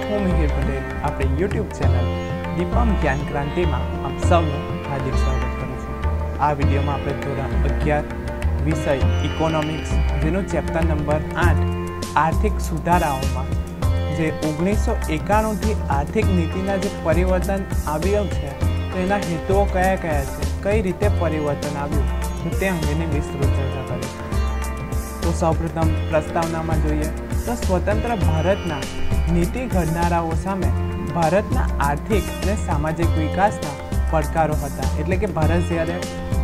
હું મિહિર પટેલ આપણે YouTube channel Deepam જ્ઞાન ક્રાંતિમાં આપ સૌનું હાર્દિક સ્વાગત કરું છું। આ વિડીયોમાં આપણે ધોરણ 11 વિષય ઇકોનોમિક્સ જેનો ચેપ્ટર નંબર 8 આર્થિક સુધારાઓમાં જે 1991થી આર્થિક નીતિના જે પરિવર્તન આવ્યું છે તો એના હેતુઓ કયા કયા છે, કઈ રીતે પરિવર્તન આવ્યું તો તે અંગેની વિસ્તૃત ચર્ચા કરીશું। તો સૌપ્રથમ પ્રસ્તાવનામાં જોઈએ તો સ્વતંત્ર ભારતના નીતિ ઘડનારાઓ સામે ભારતના આર્થિક અને સામાજિક વિકાસના પડકારો હતા। એટલે કે ભારત જ્યારે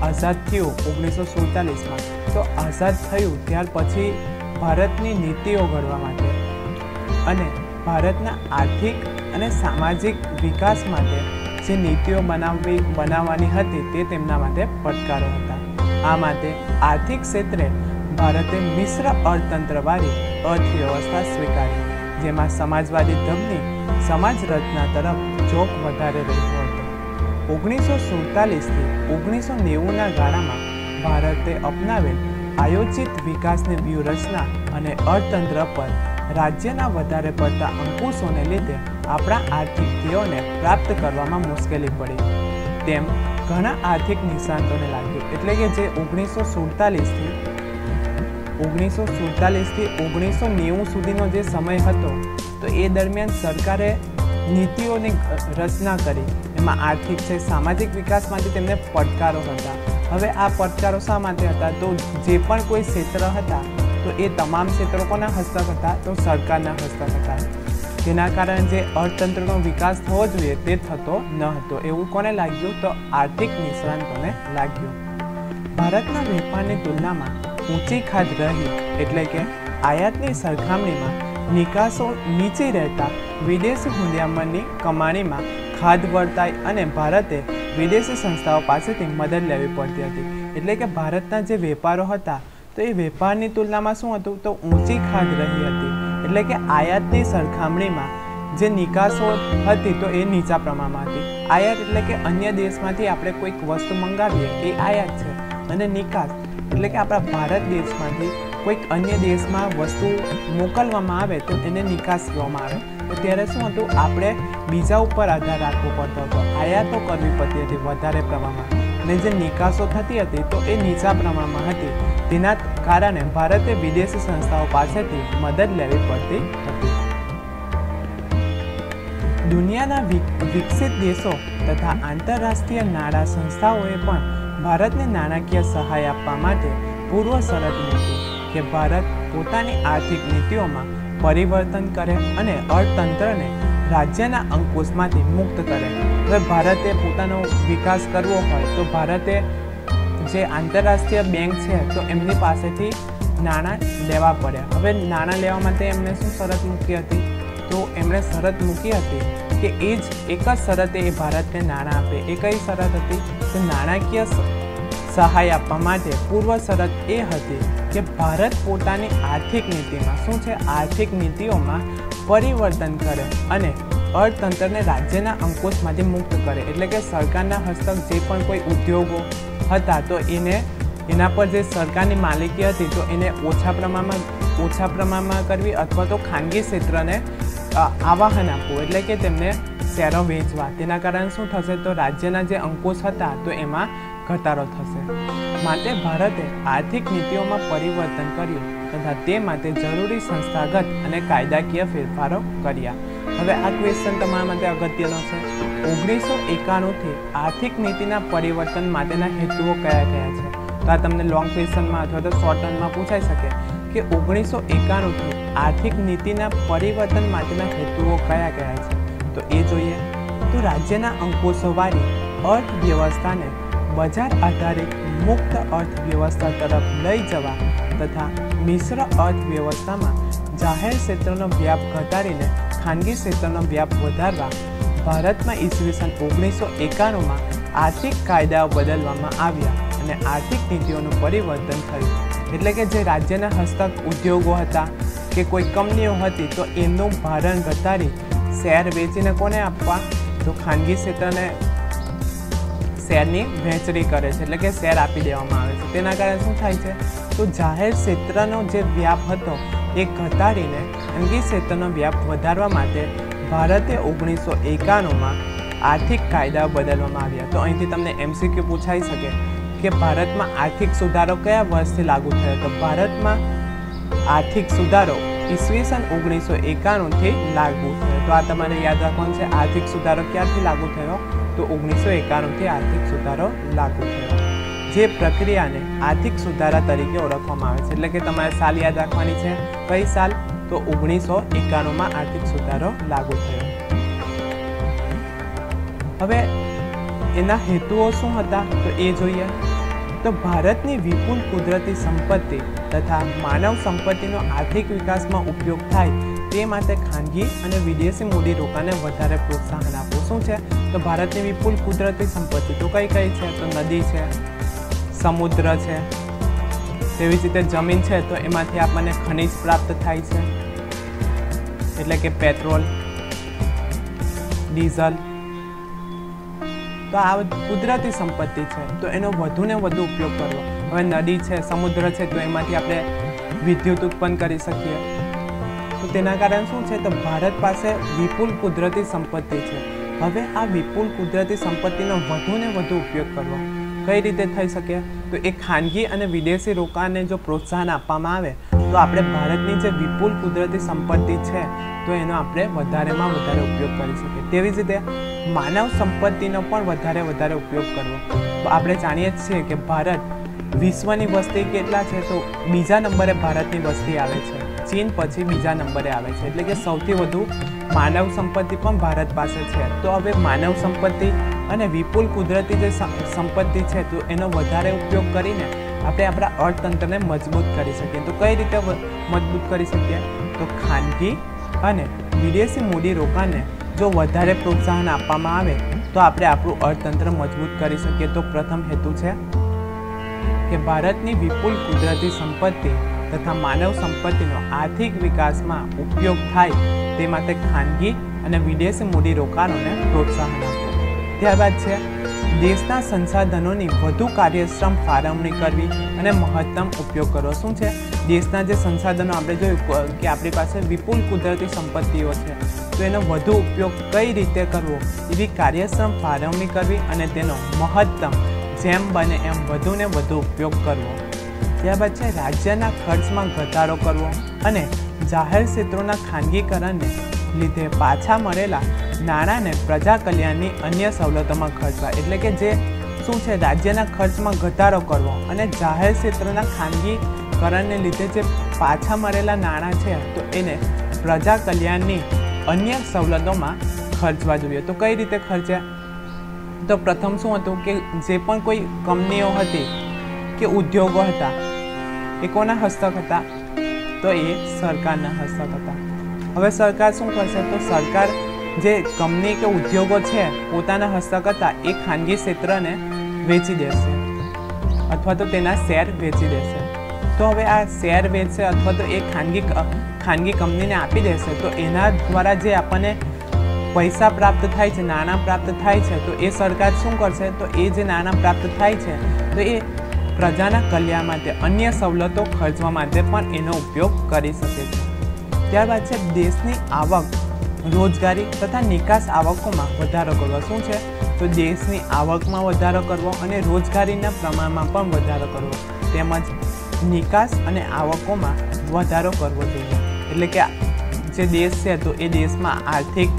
આઝાદ થયું 1947માં તો આઝાદ થયું ત્યાર પછી ભારતની નીતિઓ ઘડવા માટે અને ભારતના આર્થિક અને સામાજિક વિકાસ માટે જે નીતિઓ બનાવવાની હતી તે તેમના માટે પડકારો હતા। આ માટે આર્થિક ક્ષેત્રે ભારતે મિશ્ર અર્થતંત્રવાળી અર્થવ્યવસ્થા સ્વીકારી, જેમાં સમાજવાદી ઢબની સમાજ રચના તરફ ઝોક વધારે રહ્યો હતો। 1947થી 1990ના ગાળામાં ભારતે અપનાવેલ આયોજિત વિકાસની વ્યૂહરચના અને અર્થતંત્ર પર રાજ્યના વધારે પડતા અંકુશોને લીધે આપણા આર્થિક ધ્યેયોને પ્રાપ્ત કરવામાં મુશ્કેલી પડી તેમ ઘણા આર્થિક નિષ્ણાતોને લાગ્યું। એટલે કે જે 1947થી 1990 સુધીનો જે સમય હતો તો એ દરમિયાન સરકારે નીતિઓની રચના કરી, એમાં આર્થિક છે સામાજિક વિકાસ માટે તેમને પડકારો હતા। હવે આ પડકારો શા માટે હતા તો જે પણ કોઈ ક્ષેત્ર હતા તો એ તમામ ક્ષેત્રો કોના હસ્તક હતા તો સરકારના હસ્તક હતા। જેના કારણે જે અર્થતંત્રનો વિકાસ થવો જોઈએ તે થતો ન હતો એવું કોને લાગ્યું તો આર્થિક નિષ્ણાતોને લાગ્યું। ભારતના વેપારની તુલનામાં ઊંચી ખાધ રહી, એટલે કે આયાતની સરખામણીમાં નિકાસો નીચી રહેતા વિદેશી હુંડિયામણની કમાણીમાં ખાધ વર્તાઈ અને ભારતે વિદેશી સંસ્થાઓ પાસેથી મદદ લેવી પડતી હતી। એટલે કે ભારતના જે વેપારો હતા તો એ વેપારની તુલનામાં શું હતું તો ઊંચી ખાધ રહી હતી। એટલે કે આયાતની સરખામણીમાં જે નિકાસો હતી તો એ નીચા પ્રમાણમાં હતી। આયાત એટલે કે અન્ય દેશમાંથી આપણે કોઈક વસ્તુ મંગાવીએ એ આયાત છે, અને નિકાસ એટલે કે આપણા ભારત દેશમાંથી કોઈક અન્ય દેશમાં વસ્તુ મોકલવામાં આવે તો એને નિકાસ કહેવામાં આવે। તો ત્યારે શું હતું આપણે બીજા ઉપર આધાર રાખવો પડતો હતો, આયાતો કરવી પડતી હતી વધારે પ્રમાણમાં, અને જે નિકાસો થતી હતી તો એ નીચા પ્રમાણમાં હતી। તેના કારણે ભારતે વિદેશી સંસ્થાઓ પાસેથી મદદ લેવી પડતી હતી। દુનિયાના વિકસિત દેશો તથા આંતરરાષ્ટ્રીય નાણાં સંસ્થાઓએ પણ ભારતને નાણાકીય સહાય આપવા માટે પૂર્વ શરત મૂકી કે ભારત પોતાની આર્થિક નીતિઓમાં પરિવર્તન કરે અને અર્થતંત્રને રાજ્યના અંકુશમાંથી મુક્ત કરે। હવે ભારતે પોતાનો વિકાસ કરવો હોય તો ભારતે જે આંતરરાષ્ટ્રીય બેંક છે તો એમની પાસેથી નાણાં લેવા પડે। હવે નાણાં લેવા માટે એમણે શું શરત મૂકી હતી તો એમણે શરત મૂકી હતી કે એક જ શરતે એ ભારતને નાણાં આપે। એ કઈ શરત હતી તો નાણાકીય સહાય આપવા માટે પૂર્વ શરત એ હતી કે ભારત પોતાની આર્થિક નીતિમાં શું છે આર્થિક નીતિઓમાં પરિવર્તન કરે અને અર્થતંત્રને રાજ્યના અંકુશમાંથી મુક્ત કરે। એટલે કે સરકારના હસ્તક જે પણ કોઈ ઉદ્યોગો હતા તો એના પર જે સરકારની માલિકી હતી તો એને ઓછા પ્રમાણમાં કરવી અથવા તો ખાનગી ક્ષેત્રને આવાહન આપવું, એટલે કે તેમને શેરો વેચવા। તેના કારણે શું થશે તો રાજ્યના જે અંકુશ હતા તો એમાં ઘટાડો થશે। માટે ભારતે આર્થિક નીતિઓમાં પરિવર્તન કર્યું તથા તે માટે જરૂરી સંસ્થાગત અને કાયદાકીય ફેરફારો કર્યા। હવે આ ક્વેશ્ચન તમારા માટે અગત્યનો છે। 1991થી આર્થિક નીતિના પરિવર્તન માટેના હેતુઓ કયા કયા છે તો આ તમને લોંગ ક્વેશ્ચનમાં અથવા તો શોર્ટ ટર્મમાં પૂછાઈ શકે કે 1991થી આર્થિક નીતિના પરિવર્તન માટેના હેતુઓ કયા કયા છે તો એ જોઈએ તો રાજ્યના અંકુશોવાળી અર્થવ્યવસ્થાને બજાર આધારિત મુક્ત અર્થવ્યવસ્થા તરફ લઈ જવા તથા મિશ્ર અર્થવ્યવસ્થામાં જાહેર ક્ષેત્રનો વ્યાપ ઘટાડીને ખાનગી ક્ષેત્રનો વ્યાપ વધારવા ભારતમાં ઈસવીસન 1991માં આર્થિક કાયદાઓ બદલવામાં આવ્યા અને આર્થિક નીતિઓનું પરિવર્તન થયું। એટલે કે જે રાજ્યના હસ્તક ઉદ્યોગો હતા કે કોઈ કંપનીઓ હતી તો એમનું ભારણ ઘટાડી શેર વેચીને કોને આપવા તો ખાનગી ક્ષેત્રને શેરની વહેંચણી કરે છે, એટલે કે શેર આપી દેવામાં આવે છે। તેના કારણે શું થાય છે તો જાહેર ક્ષેત્રનો જે વ્યાપ હતો એ ઘટાડીને ખાનગી ક્ષેત્રનો વ્યાપ વધારવા માટે ભારતે 1991માં આર્થિક કાયદા બદલવામાં આવ્યા। તો અહીંથી તમને MCQ પૂછાઈ શકે કે ભારતમાં આર્થિક સુધારો કયા વર્ષથી લાગુ થયો? તો ભારતમાં આર્થિક સુધારો ઈસવીસન 1991થી લાગુ થયો। તો આ તમારે યાદ રાખવાનું છે। આર્થિક સુધારો ક્યારથી લાગુ થયો? તો 1991થી આર્થિક સુધારો લાગુ થયો। જે પ્રક્રિયાને આર્થિક સુધારા તરીકે ઓળખવામાં આવે છે, એટલે કે તમારે સાલ યાદ રાખવાની છે। કઈ સાલ? તો 1991માં આર્થિક સુધારો લાગુ થયો। હવે એના હેતુઓ શું હતા તો એ જોઈએ। તો ભારતની વિપુલ કુદરતી સંપત્તિ તથા માનવ સંપત્તિનો આર્થિક વિકાસમાં ઉપયોગ થાય તે માટે ખાનગી અને વિદેશી મૂડીરોકાણને વધારે પ્રોત્સાહન આપવું। શું છે? તો ભારતની વિપુલ કુદરતી સંપત્તિ તો કઈ કઈ છે? તો નદી છે, સમુદ્ર છે, તેવી જ રીતે જમીન છે, તો એમાંથી આપણને ખનિજ પ્રાપ્ત થાય છે, એટલે કે પેટ્રોલ, ડીઝલ। તો આ કુદરતી સંપત્તિ છે, તો એનો વધુ ને વધુ ઉપયોગ કરવો। હવે નદી છે, સમુદ્ર છે, તો એમાંથી આપણે વિદ્યુત ઉત્પન્ન કરી શકીએ। તો તેના કારણે શું છે? તો ભારત પાસે વિપુલ કુદરતી સંપત્તિ છે। હવે આ વિપુલ કુદરતી સંપત્તિનો વધુ ને વધુ ઉપયોગ કરવો કઈ રીતે થઈ શકે? તો એ ખાનગી અને વિદેશી રોકાણને જો પ્રોત્સાહન આપવામાં આવે તો આપણે ભારતની જે વિપુલ કુદરતી સંપત્તિ છે તો એનો આપણે વધારેમાં વધારે ઉપયોગ કરી શકીએ। તેવી જ રીતે માનવ સંપત્તિનો પણ વધારે ઉપયોગ કરવો। તો આપણે જાણીએ જ છીએ કે ભારત વિશ્વની વસ્તી કેટલા છે? તો બીજા નંબરે ભારતની વસ્તી આવે છે, ચીન પછી બીજા નંબરે આવે છે, એટલે કે સૌથી વધુ માનવ સંપત્તિ પણ ભારત પાસે છે। તો હવે માનવ સંપત્તિ અને વિપુલ કુદરતી જે સંપત્તિ છે તો એનો વધારે ઉપયોગ કરીને આપણે આપણા અર્થતંત્રને મજબૂત કરી શકીએ। તો કઈ રીતે મજબૂત કરી શકીએ? તો ખાનગી અને વિદેશી મૂડીરોકાણને જો વધારે પ્રોત્સાહન આપવામાં આવે તો આપણે આપણું અર્થતંત્ર મજબૂત કરી શકીએ। તો પ્રથમ હેતુ છે કે ભારતની વિપુલ કુદરતી સંપત્તિ તથા માનવ સંપત્તિનો આર્થિક વિકાસમાં ઉપયોગ થાય તે માટે ખાનગી અને વિદેશી મૂડીરોકાણોને પ્રોત્સાહન આપવું। ત્યારબાદ છે દેશના સંસાધનોની વધુ કાર્યક્ષમ ફાળવણી કરવી અને મહત્તમ ઉપયોગ કરવો। શું છે? દેશના જે સંસાધનો આપણે જોયું કે આપણી પાસે વિપુલ કુદરતી સંપત્તિઓ છે તો એનો વધુ ઉપયોગ કઈ રીતે કરવો એવી કાર્યક્ષમ ફાળવણી કરવી અને તેનો મહત્તમ જેમ બને એમ વધુ ને વધુ ઉપયોગ કરવો। ત્યારબાદ છે રાજ્યના ખર્ચમાં ઘટાડો કરવો અને જાહેર ક્ષેત્રોના ખાનગીકરણને લીધે પાછા મળેલા નાણાંને પ્રજા કલ્યાણની અન્ય સવલતોમાં ખર્ચવા। એટલે કે જે શું છે? રાજ્યના ખર્ચમાં ઘટાડો કરવો અને જાહેર ક્ષેત્રના ખાનગીકરણને લીધે જે પાછા મળેલા નાણાં છે તો એને પ્રજા કલ્યાણની અન્ય સવલતોમાં ખર્ચવા જોઈએ। તો કઈ રીતે ખર્ચે? તો પ્રથમ શું હતું કે જે પણ કોઈ કંપનીઓ હતી કે ઉદ્યોગો હતા એ કોના હસ્તક હતા? તો એ સરકારના હસ્તક હતા। હવે સરકાર શું કરશે? તો સરકાર જે કંપની કે ઉદ્યોગો છે પોતાના હસ્તક હતા એ ખાનગી ક્ષેત્રને વેચી દેશે અથવા તો તેના શેર વેચી દેશે। તો હવે આ શેર વેચશે અથવા તો એ ખાનગી કંપનીને આપી દેશે તો એના દ્વારા જે આપણને પૈસા પ્રાપ્ત થાય છે, નાણાં પ્રાપ્ત થાય છે, તો એ સરકાર શું કરશે? તો એ જે નાણાં પ્રાપ્ત થાય છે તો એ પ્રજાના કલ્યાણ માટે અન્ય સવલતો ખર્ચવા માટે પણ એનો ઉપયોગ કરી શકે છે। ત્યારબાદ છે દેશની આવક, રોજગારી તથા નિકાસ આવકોમાં વધારો કરવો। શું છે? તો દેશની આવકમાં વધારો કરવો અને રોજગારીના પ્રમાણમાં પણ વધારો કરવો તેમજ નિકાસ અને આવકોમાં વધારો કરવો જોઈએ। એટલે કે જે દેશ છે તો એ દેશમાં આર્થિક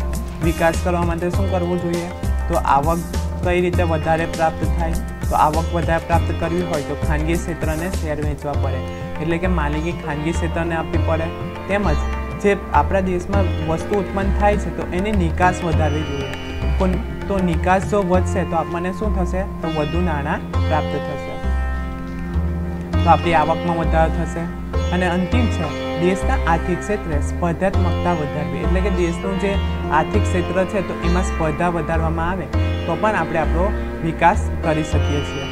વિકાસ કરવા માટે શું કરવું જોઈએ? તો આવક કઈ રીતે વધારે પ્રાપ્ત થાય? તો આવક વધારે પ્રાપ્ત કરવી હોય તો ખાનગી ક્ષેત્રને શેર વેચવા પડે, એટલે કે માલિકી ખાનગી ક્ષેત્રને આપવી પડે। તેમજ જે આપણા દેશમાં વસ્તુ ઉત્પન્ન થાય છે તો એની નિકાસ વધારવી જોઈએ। તો નિકાસ જો વધશે તો આપણને શું થશે? તો વધુ નાણાં પ્રાપ્ત થશે, તો આપણી આવકમાં વધારો થશે। અને અંતિમ છે દેશના આર્થિક ક્ષેત્રે સ્પર્ધાત્મકતા વધારવી, એટલે કે દેશનું જે આર્થિક ક્ષેત્ર છે તો એમાં સ્પર્ધા વધારવામાં આવે તો પણ આપણે આપણો વિકાસ કરી શકીએ છીએ।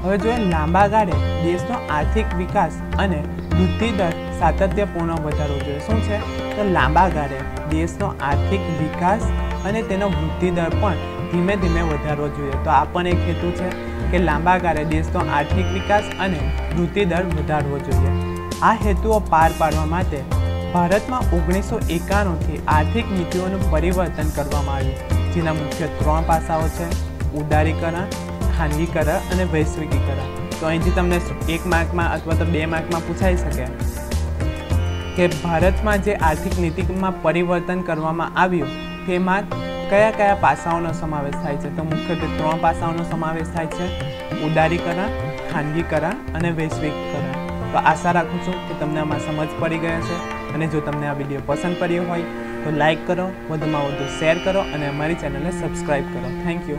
હવે જોઈએ લાંબા ગાળે દેશનો આર્થિક વિકાસ અને વૃદ્ધિ દર સાતત્યપૂર્ણ વધારવો જોઈએ। શું છે? તો લાંબા ગાળે દેશનો આર્થિક વિકાસ અને તેનો વૃદ્ધિ દર પણ ધીમે ધીમે વધારવો જોઈએ। તો આ પણ એક હેતુ છે કે લાંબા ગાળે દેશનો આર્થિક વિકાસ અને વૃદ્ધિ દર વધારવો જોઈએ। આ હેતુઓ પાર પાડવા માટે भारत में 1991 थी आर्थिक नीतिओनुं परिवर्तन करवामां आव्युं, जेना मुख्य 3 पासाओ छे, उदारीकरण, खानगीकरण अने वैश्विकीकरण। तो અહીંથી તમને 1 मार्कमां अथवा तो 2 मार्कमां पूछाई शके કે ભારતમાં જે આર્થિક નીતિમાં પરિવર્તન કરવામાં આવ્યું તેમાં કયા કયા પાસાઓનો સમાવેશ થાય છે? તો મુખ્યત્વે 3 પાસાઓનો સમાવેશ થાય છે, ઉદારીકરણ, ખાનગીકરણ અને વૈશ્વિકીકરણ। તો આશા રાખું છું કે તમને આમાં સમજ પડી ગઈ હશે અને જો તમને આ વિડીયો પસંદ પડ્યો હોય તો લાઈક કરો, વધુમાં વધુ શેર કરો અને અમારી ચેનલને સબસ્ક્રાઈબ કરો। Thank you.